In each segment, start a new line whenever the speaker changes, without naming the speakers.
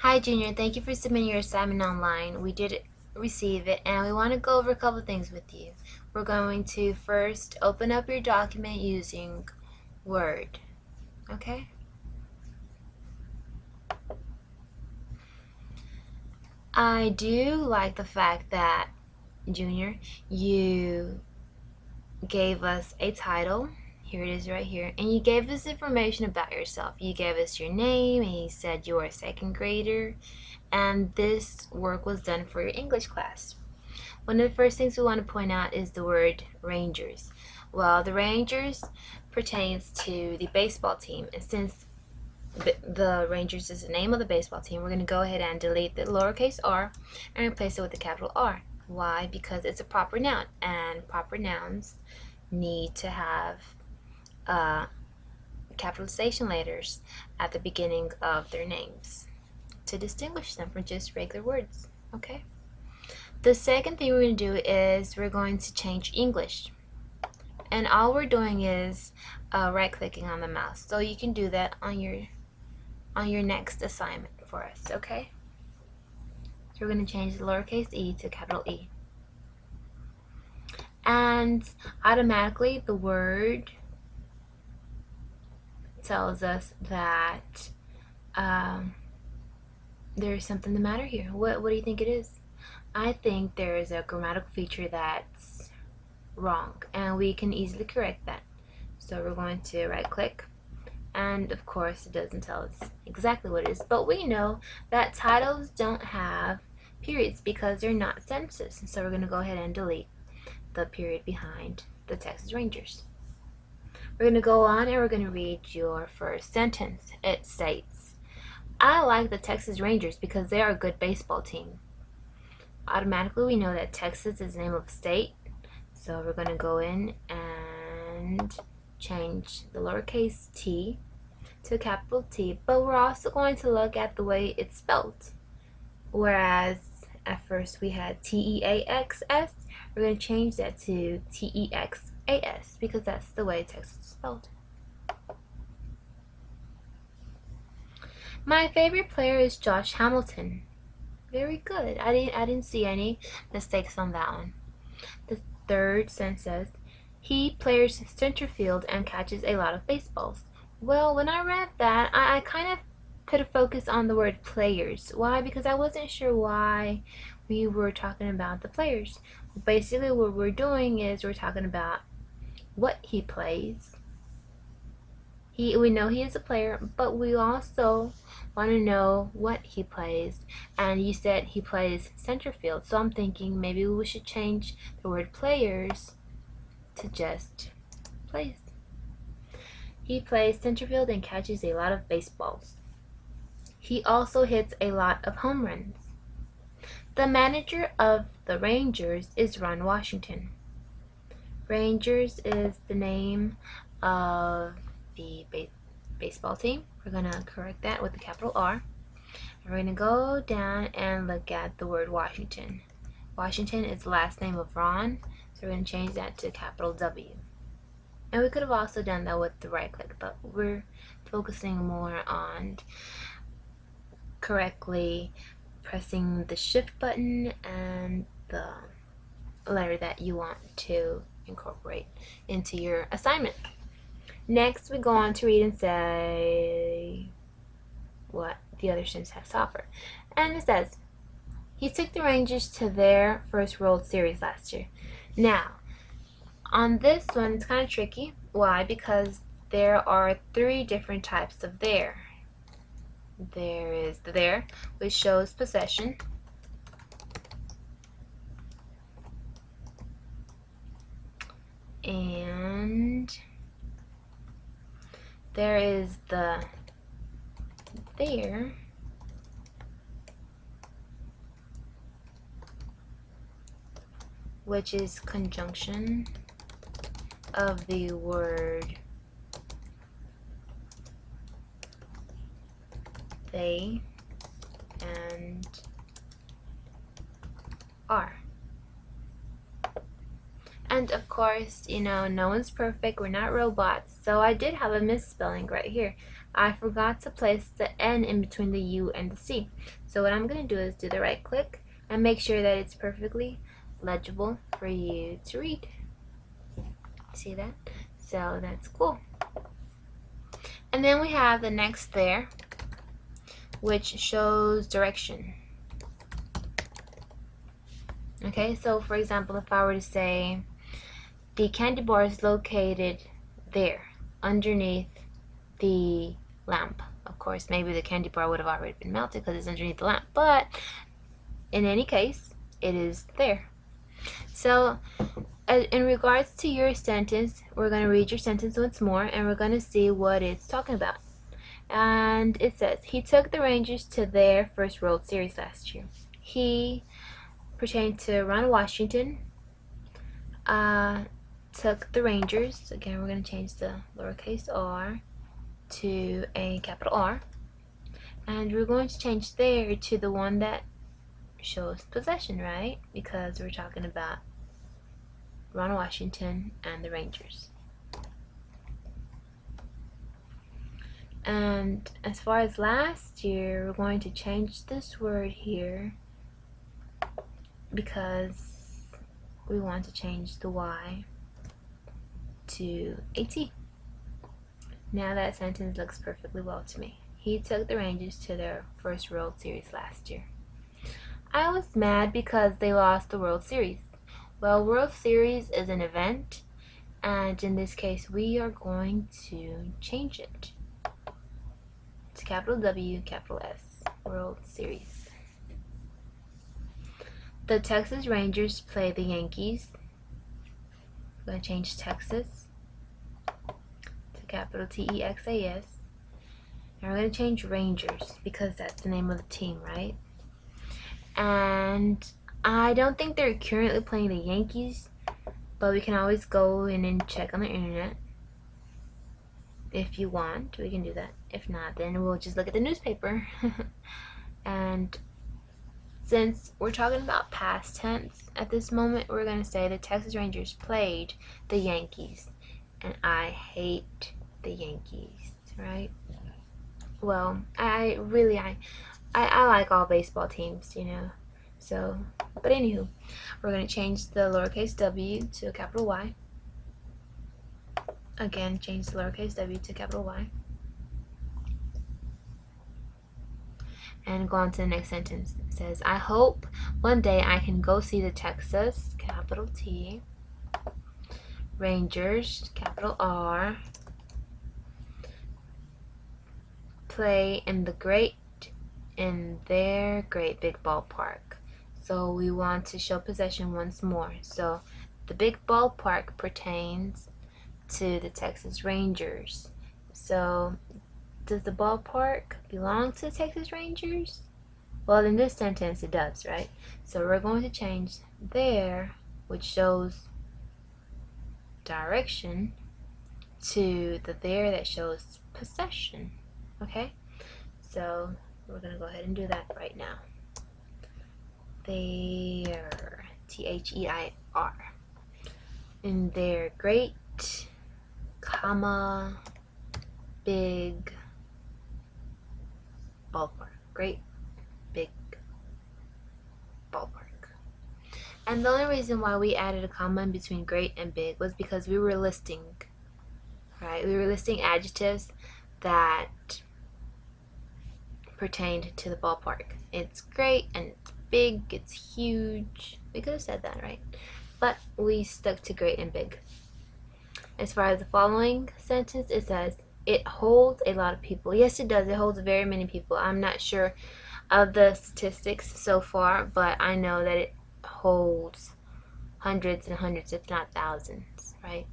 Hi Junior, thank you for submitting your assignment online. We did receive it and we want to go over a couple things with you. We're going to first open up your document using Word, okay? I do like the fact that, Junior, you gave us a title. Here it is right here. And you gave us information about yourself. You gave us your name and you said you are a second grader. And this work was done for your English class. One of the first things we want to point out is the word Rangers. Well, the Rangers pertains to the baseball team, and since the Rangers is the name of the baseball team, we're going to go ahead and delete the lowercase r and replace it with the capital R. Why? Because it's a proper noun, and proper nouns need to have capitalization letters at the beginning of their names to distinguish them from just regular words. Okay? The second thing we're going to do is we're going to change English. And all we're doing is right clicking on the mouse. So you can do that on your next assignment for us, okay? So we're going to change the lowercase e to capital E. And automatically the word tells us that there's something the matter here. What do you think it is? I think there is a grammatical feature that's wrong, and we can easily correct that. So we're going to right click, and of course it doesn't tell us exactly what it is, but we know that titles don't have periods because they're not sentences. So we're going to go ahead and delete the period behind the Texas Rangers. We're going to go on and we're going to read your first sentence. It states, I like the Texas Rangers because they are a good baseball team. Automatically we know that Texas is the name of a state, so we're going to go in and change the lowercase t to a capital T, but we're also going to look at the way it's spelled. Whereas at first we had T-E-A-X-S, we're going to change that to T-E-X-A-S because that's the way Texas is spelled. My favorite player is Josh Hamilton. Very good. I didn't see any mistakes on that one. The third sentence says, he plays center field and catches a lot of baseballs. Well, when I read that, I kind of put a focus on the word players. Why? Because I wasn't sure why we were talking about the players. Basically, what we're doing is we're talking about what he plays. We know he is a player, but we also want to know what he plays. And you said he plays center field, so I'm thinking maybe we should change the word players to just plays. He plays center field and catches a lot of baseballs. He also hits a lot of home runs. The manager of the Rangers is Ron Washington. Rangers is the name of the baseball team. We're going to correct that with the capital R. And we're going to go down and look at the word Washington. Washington is the last name of Ron, so we're going to change that to capital W. And we could have also done that with the right click, but we're focusing more on correctly pressing the shift button and the letter that you want to incorporate into your assignment. Next, we go on to read and say what the other sentence has to offer. And it says, he took the Rangers to their first World Series last year. Now, on this one, it's kind of tricky. Why? Because there are three different types of there. There is the there, which shows possession. And there is the there, which is conjunction of the word they and are. And And of course, you know, no one's perfect. We're not robots. So I did have a misspelling right here. I forgot to place the N in between the U and the C. So what I'm going to do is do the right click and make sure that it's perfectly legible for you to read. See that? So that's cool. And then we have the next there, which shows direction. Okay, so for example, if I were to say the candy bar is located there, underneath the lamp. Of course, maybe the candy bar would have already been melted because it's underneath the lamp, but in any case, it is there. So in regards to your sentence, we're going to read your sentence once more and we're going to see what it's talking about. And it says, he took the Rangers to their first World Series last year. He pertained to Ron Washington. Took the Rangers. Again, we're going to change the lowercase r to a capital R. And we're going to change there to the one that shows possession, right? Because we're talking about Ron Washington and the Rangers. And as far as last year, we're going to change this word here because we want to change the Y to a T. Now that sentence looks perfectly well to me. He took the Rangers to their first World Series last year. I was mad because they lost the World Series. Well, World Series is an event, and in this case, we are going to change it to capital W, capital S, World Series. The Texas Rangers play the Yankees. I'm going to change Texas to capital T-E-X-A-S. And we're going to change Rangers because that's the name of the team, right? And I don't think they're currently playing the Yankees, but we can always go in and check on the internet. If you want, we can do that. If not, then we'll just look at the newspaper. And since we're talking about past tense at this moment, we're going to say the Texas Rangers played the Yankees. And I hate the Yankees, right? Well, I like all baseball teams, you know. So, but anywho, we're going to change the lowercase w to a capital Y. Again, change the lowercase w to capital Y. And go on to the next sentence. It says, I hope one day I can go see the Texas, capital T, Rangers, capital R, play in their great big ballpark. So we want to show possession once more. So the big ballpark pertains to the Texas Rangers. So does the ballpark belong to the Texas Rangers? Well, in this sentence it does, right? So we're going to change there, which shows direction, to the there that shows possession. Okay? So we're going to go ahead and do that right now. There, T-H-E-I-R. In their great, comma, big ballpark. Great big ballpark. And the only reason why we added a comma in between great and big was because we were listing, right? We were listing adjectives that pertained to the ballpark. It's great and it's big, it's huge. We could have said that, right? But we stuck to great and big. As far as the following sentence, it says, it holds a lot of people. Yes, it does. It holds very many people. I'm not sure of the statistics so far, but I know that it holds hundreds and hundreds, if not thousands, right?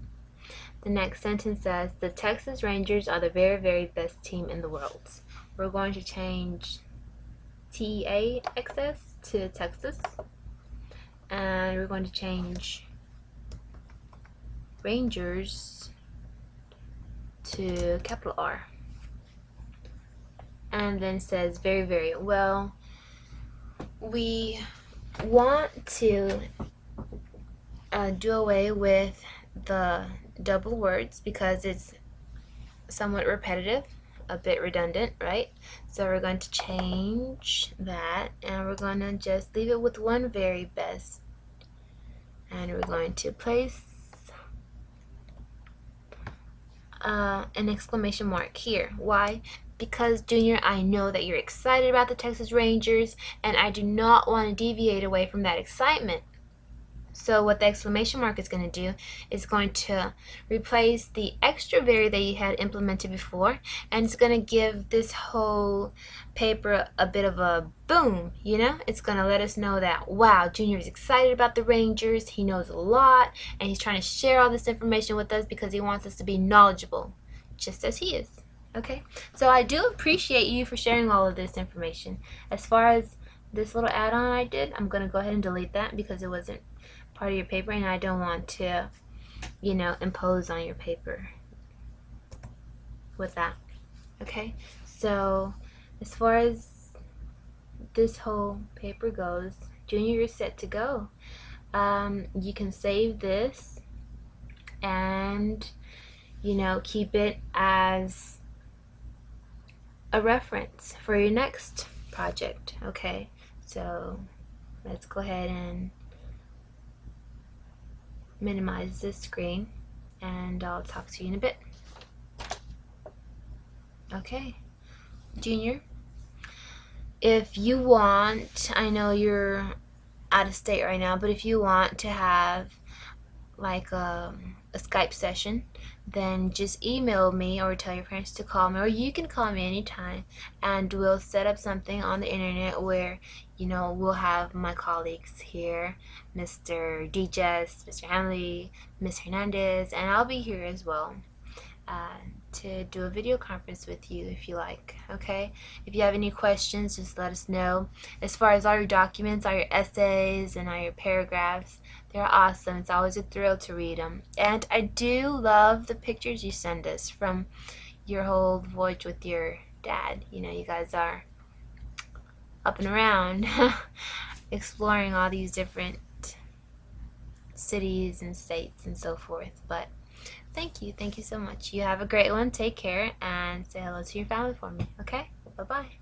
The next sentence says, the Texas Rangers are the very, very best team in the world. We're going to change T-A-X-S to Texas. And we're going to change Rangers to capital R. And then it says very, very well. We want to do away with the double words because it's somewhat repetitive, a bit redundant, right? So we're going to change that, and we're going to just leave it with one very best. And we're going to place an exclamation mark here. Why? Because, Junior, I know that you're excited about the Texas Rangers, and I do not want to deviate away from that excitement. So what the exclamation mark is going to do is going to replace the extra very that you had implemented before, and it's going to give this whole paper a bit of a boom, you know? It's going to let us know that, wow, Junior is excited about the Rangers, he knows a lot, and he's trying to share all this information with us because he wants us to be knowledgeable, just as he is. Okay? So I do appreciate you for sharing all of this information. As far as this little add-on I did, I'm going to go ahead and delete that because it wasn't part of your paper, and I don't want to, you know, impose on your paper with that. Okay, so as far as this whole paper goes, Junior, you're set to go. You can save this and, you know, keep it as a reference for your next project. Okay, so let's go ahead and minimize this screen, and I'll talk to you in a bit. Okay, Junior, if you want, I know you're out of state right now, but if you want to have like a Skype session, then just email me or tell your parents to call me, or you can call me anytime, and we'll set up something on the internet where, you know, we'll have my colleagues here, Mr. Dejes, Mr. Hamley, Ms. Hernandez, and I'll be here as well to do a video conference with you if you like. Okay, if you have any questions, just let us know. As far as all your documents, all your essays and all your paragraphs, they're awesome. It's always a thrill to read them, and I do love the pictures you send us from your whole voyage with your dad. You know, you guys are up and around exploring all these different cities and states and so forth. But thank you so much. You have a great one. Take care and say hello to your family for me. Okay, bye bye.